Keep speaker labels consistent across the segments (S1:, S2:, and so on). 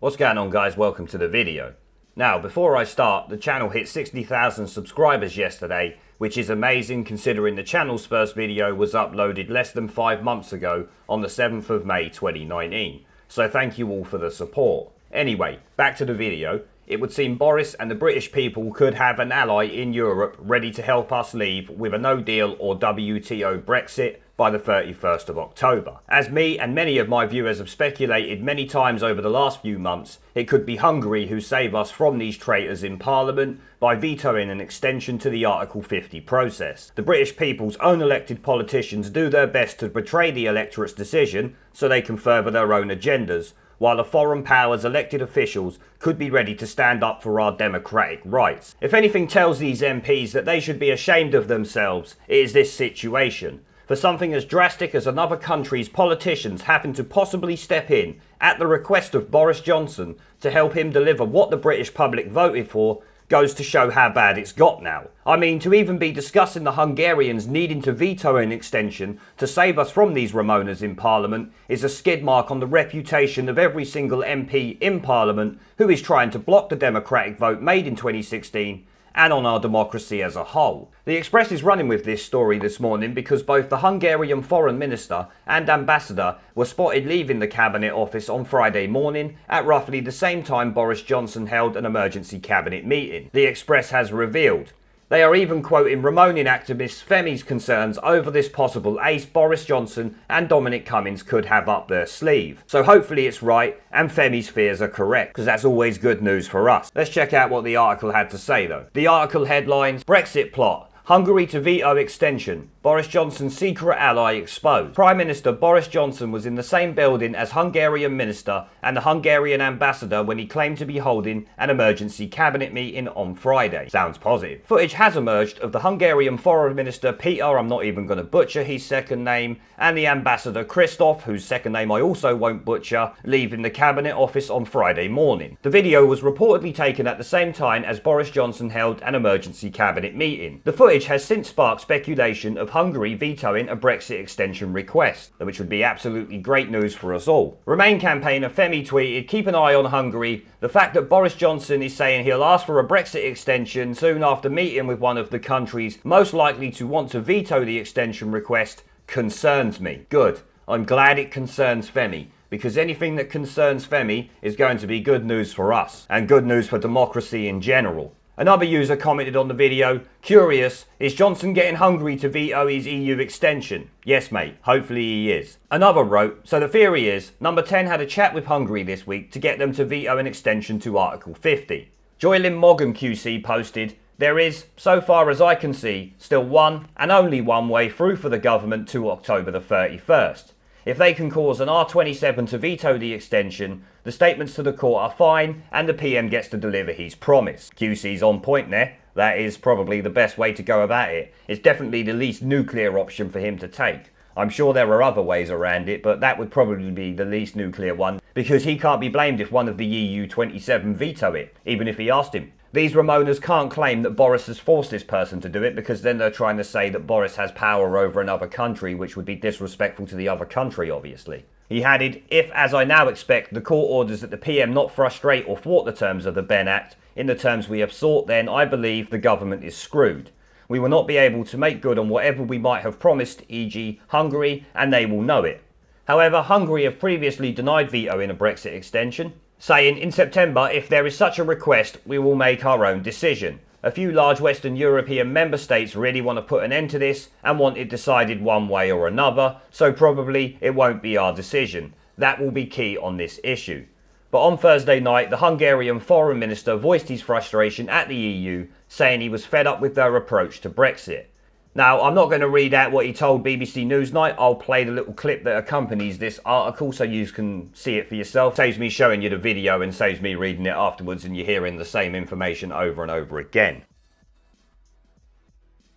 S1: What's going on, guys? Welcome to the video. Now, before I start, the channel hit 60,000 subscribers yesterday, which is amazing considering the channel's first video was uploaded less than 5 months ago on the 7th of May 2019. So thank you all for the support. Anyway, back to the video. It would seem Boris and the British people could have an ally in Europe ready to help us leave with a no deal or WTO Brexit by the 31st of October. As me and many of my viewers have speculated many times over the last few months, it could be Hungary who save us from these traitors in Parliament by vetoing an extension to the Article 50 process. The British people's own elected politicians do their best to betray the electorate's decision so they can further their own agendas, while the foreign powers' elected officials could be ready to stand up for our democratic rights. If anything tells these MPs that they should be ashamed of themselves, it is this situation. For something as drastic as another country's politicians having to possibly step in at the request of Boris Johnson to help him deliver what the British public voted for goes to show how bad it's got now. I mean, to even be discussing the Hungarians needing to veto an extension to save us from these Ramonas in Parliament is a skid mark on the reputation of every single MP in Parliament who is trying to block the democratic vote made in 2016 and on our democracy as a whole. The Express is running with this story this morning because both the Hungarian Foreign Minister and Ambassador were spotted leaving the Cabinet office on Friday morning at roughly the same time Boris Johnson held an emergency Cabinet meeting. The Express has revealed they are even quoting Ramonian activist Femi's concerns over this possible ace Boris Johnson and Dominic Cummings could have up their sleeve. So hopefully it's right and Femi's fears are correct, because that's always good news for us. Let's check out what the article had to say though. The article headlines: Brexit plot, Hungary to veto extension, Boris Johnson's secret ally exposed. Prime Minister Boris Johnson was in the same building as Hungarian Minister and the Hungarian Ambassador when he claimed to be holding an emergency cabinet meeting on Friday. Sounds positive. Footage has emerged of the Hungarian Foreign Minister Peter, I'm not even going to butcher his second name, and the Ambassador Christoph, whose second name I also won't butcher, leaving the cabinet office on Friday morning. The video was reportedly taken at the same time as Boris Johnson held an emergency cabinet meeting. The footage has since sparked speculation of Hungary vetoing a Brexit extension request, which would be absolutely great news for us all. Remain campaigner Femi tweeted, "Keep an eye on Hungary. The fact that Boris Johnson is saying he'll ask for a Brexit extension soon after meeting with one of the countries most likely to want to veto the extension request concerns me." Good. I'm glad it concerns Femi, because anything that concerns Femi is going to be good news for us, and good news for democracy in general. Another user commented on the video, "Curious, is Johnson getting Hungary to veto his EU extension?" Yes mate, hopefully he is. Another wrote, "So the theory is, number 10 had a chat with Hungary this week to get them to veto an extension to Article 50. Joylyn Mogham QC posted, "There is, so far as I can see, still one and only one way through for the government to October the 31st. If they can cause an R27 to veto the extension, the statements to the court are fine and the PM gets to deliver his promise." QC's on point there. That is probably the best way to go about it. It's definitely the least nuclear option for him to take. I'm sure there are other ways around it, but that would probably be the least nuclear one, because he can't be blamed if one of the EU 27 veto it, even if he asked him. These Ramonas can't claim that Boris has forced this person to do it, because then they're trying to say that Boris has power over another country, which would be disrespectful to the other country, obviously. He added, "If, as I now expect, the court orders that the PM not frustrate or thwart the terms of the Benn Act in the terms we have sought, then I believe the government is screwed. We will not be able to make good on whatever we might have promised, e.g. Hungary, and they will know it." However, Hungary have previously denied vetoing a Brexit extension, saying in September, if there is such a request, we will make our own decision. A few large Western European member states really want to put an end to this and want it decided one way or another, so probably it won't be our decision. That will be key on this issue. But on Thursday night, the Hungarian Foreign Minister voiced his frustration at the EU, saying he was fed up with their approach to Brexit. Now, I'm not going to read out what he told BBC Newsnight. I'll play the little clip that accompanies this article so you can see it for yourself. Saves me showing you the video and saves me reading it afterwards and you're hearing the same information over and over again.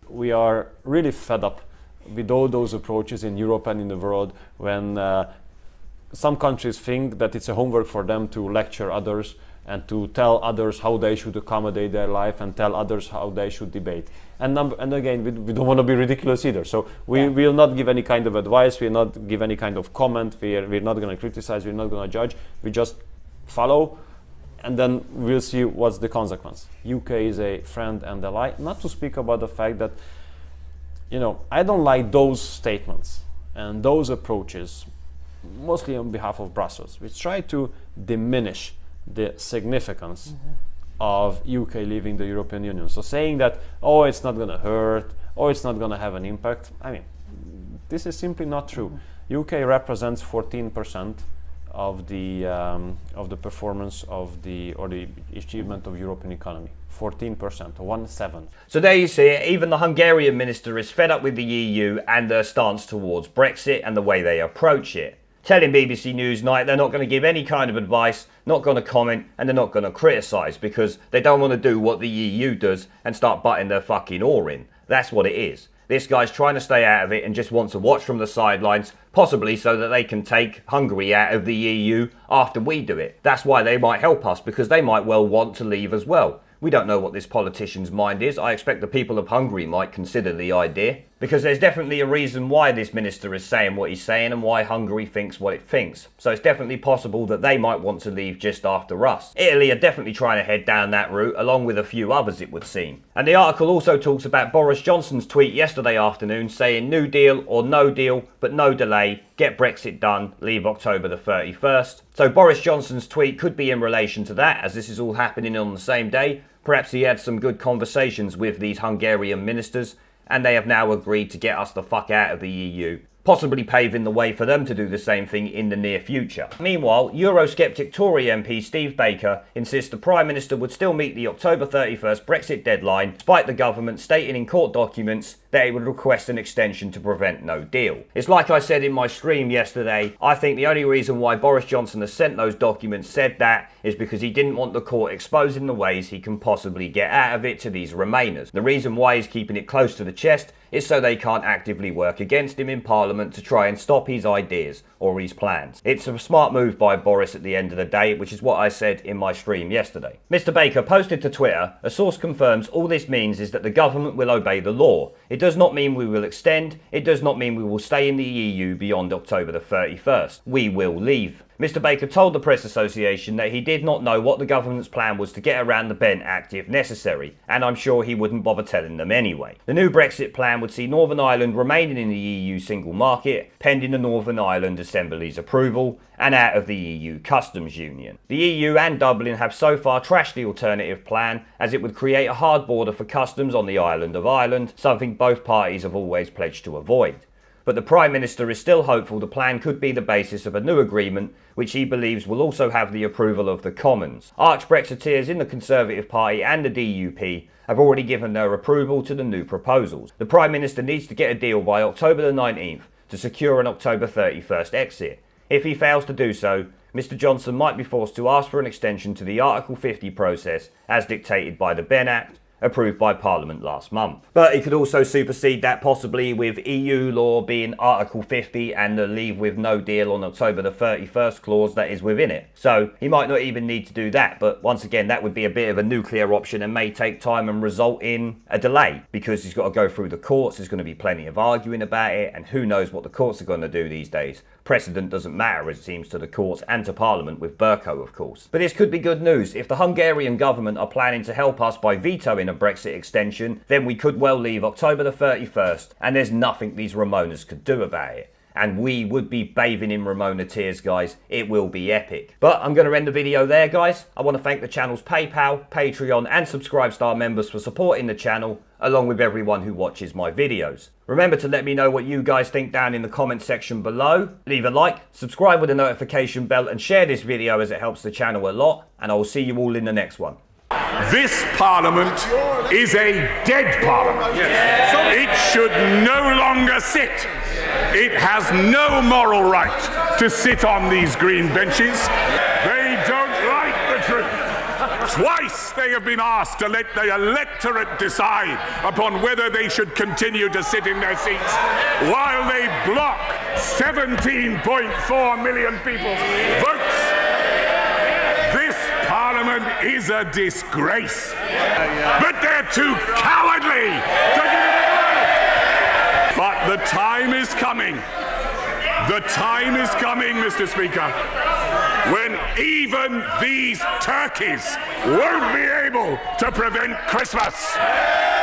S2: We are really fed up with all those approaches in Europe and in the world when some countries think that it's a homework for them to lecture others and to tell others how they should accommodate their life and tell others how they should debate. And again, we don't want to be ridiculous either. So we will not give any kind of advice, we will not give any kind of comment, we're not going to criticize, we're not going to judge. We just follow, and then we'll see what's the consequence. UK is a friend and ally. Not to speak about the fact that, you know, I don't like those statements and those approaches, mostly on behalf of Brussels, which try to diminish the significance of UK leaving the European Union. So saying that, oh, it's not going to hurt, or it's not going to have an impact. I mean, this is simply not true. UK represents 14% of the performance of or the achievement of European economy. 14%, 1/7.
S1: So there you see it. Even the Hungarian minister is fed up with the EU and their stance towards Brexit and the way they approach it. Telling BBC Newsnight they're not going to give any kind of advice, not going to comment, and they're not going to criticise because they don't want to do what the EU does and start butting their fucking oar in. That's what it is. This guy's trying to stay out of it and just wants to watch from the sidelines, possibly so that they can take Hungary out of the EU after we do it. That's why they might help us, because they might well want to leave as well. We don't know what this politician's mind is. I expect the people of Hungary might consider the idea, because there's definitely a reason why this minister is saying what he's saying and why Hungary thinks what it thinks. So it's definitely possible that they might want to leave just after us. Italy are definitely trying to head down that route, along with a few others it would seem. And the article also talks about Boris Johnson's tweet yesterday afternoon saying New Deal or no deal, but no delay, get Brexit done, leave October the 31st. So Boris Johnson's tweet could be in relation to that, as this is all happening on the same day. Perhaps he had some good conversations with these Hungarian ministers, and they have now agreed to get us the fuck out of the EU, possibly paving the way for them to do the same thing in the near future. Meanwhile, Eurosceptic Tory MP Steve Baker insists the Prime Minister would still meet the October 31st Brexit deadline, despite the government stating in court documents that it would request an extension to prevent no deal. It's like I said in my stream yesterday, I think the only reason why Boris Johnson has sent those documents said that is because he didn't want the court exposing the ways he can possibly get out of it to these Remainers. The reason why he's keeping it close to the chest is so they can't actively work against him in Parliament to try and stop his ideas or his plans. It's a smart move by Boris at the end of the day, which is what I said in my stream yesterday. Mr. Baker posted to Twitter, a source confirms all this means is that the government will obey the law. It does not mean we will extend, it does not mean we will stay in the EU beyond October the 31st. We will leave. Mr. Baker told the Press Association that he did not know what the government's plan was to get around the Benn Act if necessary, and I'm sure he wouldn't bother telling them anyway. The new Brexit plan would see Northern Ireland remaining in the EU single market, pending the Northern Ireland Assembly's approval, and out of the EU customs union. The EU and Dublin have so far trashed the alternative plan, as it would create a hard border for customs on the island of Ireland, something both parties have always pledged to avoid. But the Prime Minister is still hopeful the plan could be the basis of a new agreement, which he believes will also have the approval of the Commons. Arch-Brexiteers in the Conservative Party and the DUP have already given their approval to the new proposals. The Prime Minister needs to get a deal by October the 19th to secure an October 31st exit. If he fails to do so, Mr. Johnson might be forced to ask for an extension to the Article 50 process as dictated by the Benn Act, approved by Parliament last month. But he could also supersede that possibly with EU law being Article 50 and the leave with no deal on October the 31st clause that is within it. So he might not even need to do that, but once again that would be a bit of a nuclear option and may take time and result in a delay, because he's got to go through the courts, there's going to be plenty of arguing about it, and who knows what the courts are going to do these days. Precedent doesn't matter, it seems, to the courts and to Parliament, with Bercow of course. But this could be good news. If the Hungarian government are planning to help us by vetoing a Brexit extension, then we could well leave October the 31st, and there's nothing these Remoaners could do about it. And we would be bathing in Remoaner tears, guys. It will be epic. But I'm going to end the video there, guys. I want to thank the channel's PayPal, Patreon and Subscribe Star members for supporting the channel, along with everyone who watches my videos. Remember to let me know what you guys think down in the comment section below. Leave a like, subscribe with a notification bell and share this video as it helps the channel a lot. And I will see you all in the next one.
S3: This Parliament is a dead Parliament. It should no longer sit. It has no moral right to sit on these green benches. They don't like the truth. Twice they have been asked to let the electorate decide upon whether they should continue to sit in their seats, while they block 17.4 million people's votes. This Parliament is a disgrace. But they're too cowardly to give it a go. But the time is coming. The time is coming, Mr. Speaker. when even these turkeys won't be able to prevent Christmas.